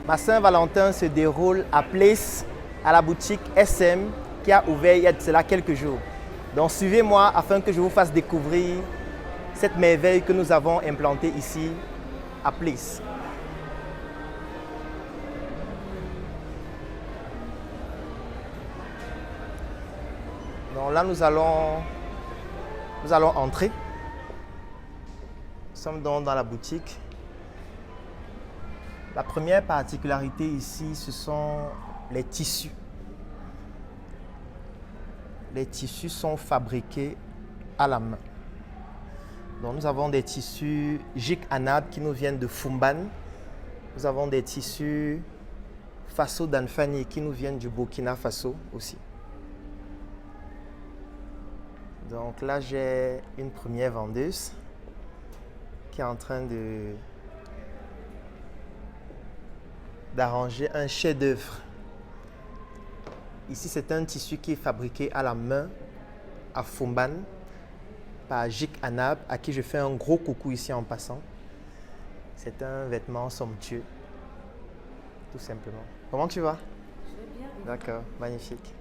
Ma Saint-Valentin se déroule à Place, à la boutique SM qui a ouvert il y a de cela quelques jours. Donc suivez-moi afin que je vous fasse découvrir cette merveille que nous avons implantée ici à Place. Donc là nous allons entrer. Nous sommes donc dans la boutique. La première particularité ici, ce sont les tissus. Les tissus sont fabriqués à la main. Donc nous avons des tissus Jik Anab qui nous viennent de Fumban. Nous avons des tissus Faso d'Anfani qui nous viennent du Burkina Faso aussi. Donc là, j'ai une première vendeuse qui est en train d'arranger un chef-d'œuvre. Ici, c'est un tissu qui est fabriqué à la main à Fumban par Jik Anab, à qui je fais un gros coucou ici en passant. C'est un vêtement somptueux, tout simplement. Comment tu vas? Je vais bien. D'accord, magnifique.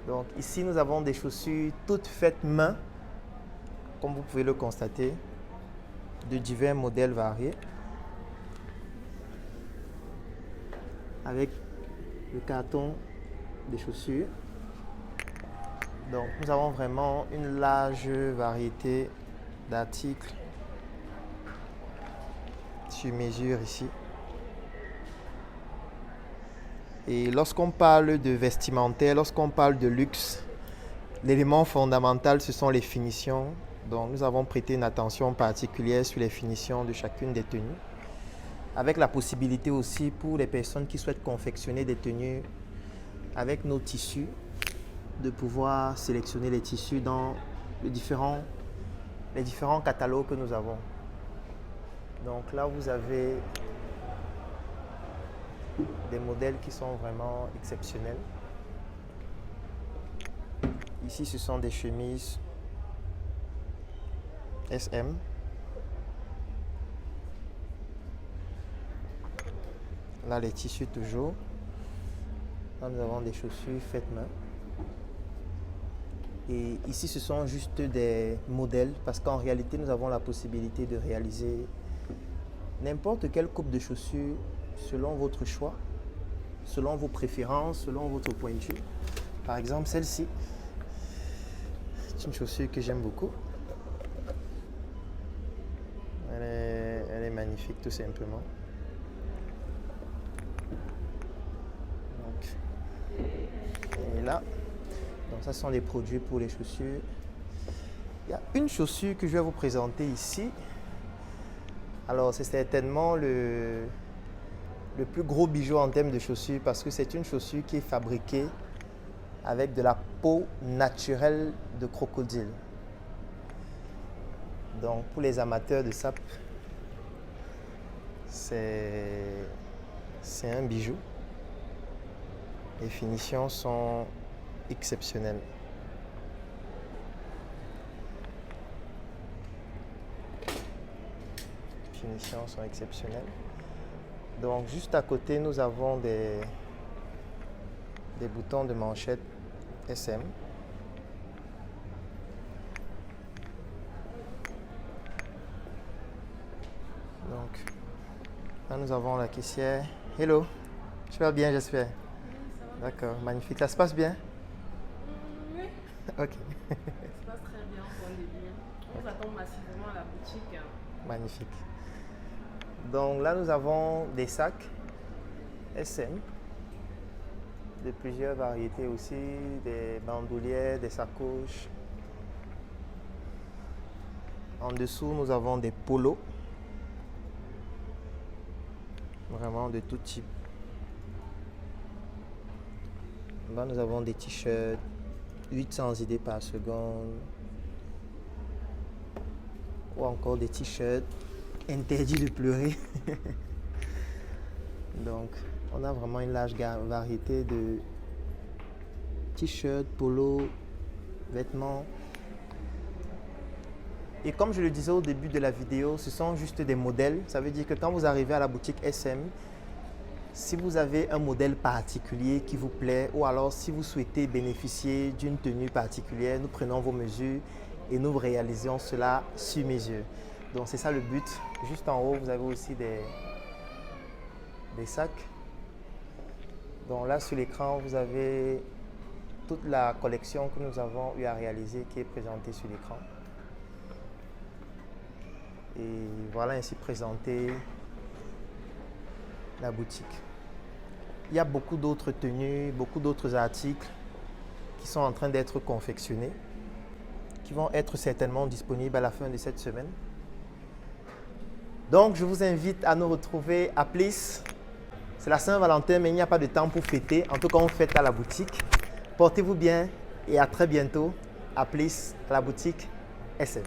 Donc ici, nous avons des chaussures toutes faites main, comme vous pouvez le constater, de divers modèles variés, avec le carton des chaussures. Donc nous avons vraiment une large variété d'articles sur mesure ici. Et lorsqu'on parle de vestimentaire, lorsqu'on parle de luxe, l'élément fondamental, ce sont les finitions. Donc nous avons prêté une attention particulière sur les finitions de chacune des tenues, avec la possibilité aussi pour les personnes qui souhaitent confectionner des tenues avec nos tissus, de pouvoir sélectionner les tissus dans les différents catalogues que nous avons. Donc là, vous avez des modèles qui sont vraiment exceptionnels. Ici, ce sont des chemises SM. Là, les tissus toujours. Là, nous avons des chaussures faites main. Et ici, ce sont juste des modèles parce qu'en réalité, nous avons la possibilité de réaliser n'importe quelle coupe de chaussures selon votre choix, selon vos préférences, selon votre pointure. Par exemple, celle-ci, c'est une chaussure que j'aime beaucoup. Elle est magnifique tout simplement. Et là, donc ça sont les produits pour les chaussures. Il y a une chaussure que je vais vous présenter ici. Alors c'est certainement le plus gros bijou en termes de chaussures parce que c'est une chaussure qui est fabriquée avec de la peau naturelle de crocodile. Donc pour les amateurs de sap, c'est un bijou. Les finitions sont exceptionnelles. Les finitions sont exceptionnelles. Donc juste à côté, nous avons des boutons de manchette SM. Donc là, nous avons la caissière. Hello, tu vas bien, j'espère? D'accord, magnifique. Ça se passe bien? Oui. Ok. Ça se passe très bien, on est bien. On vous attend massivement à la boutique. Magnifique. Donc là, nous avons des sacs SM de plusieurs variétés aussi, des bandoulières, des sacoches. En dessous, nous avons des polos, vraiment de tout type. Là, nous avons des t-shirts 800 idées par seconde ou encore des t-shirts interdits de pleurer. Donc, on a vraiment une large variété de t-shirts, polos, vêtements. Et comme je le disais au début de la vidéo, ce sont juste des modèles. Ça veut dire que quand vous arrivez à la boutique SM, Si vous avez un modèle particulier qui vous plaît ou alors si vous souhaitez bénéficier d'une tenue particulière, nous prenons vos mesures et nous réalisons cela sur mesure. Donc c'est ça le but. Juste en haut, vous avez aussi des sacs. Donc là sur l'écran, vous avez toute la collection que nous avons eu à réaliser qui est présentée sur l'écran. Et voilà ainsi présentée la boutique. Il y a beaucoup d'autres tenues, beaucoup d'autres articles qui sont en train d'être confectionnés, qui vont être certainement disponibles à la fin de cette semaine. Donc, je vous invite à nous retrouver à Plis. C'est la Saint-Valentin, mais il n'y a pas de temps pour fêter. En tout cas, on fête à la boutique. Portez-vous bien et à très bientôt à Plis, à la boutique SM.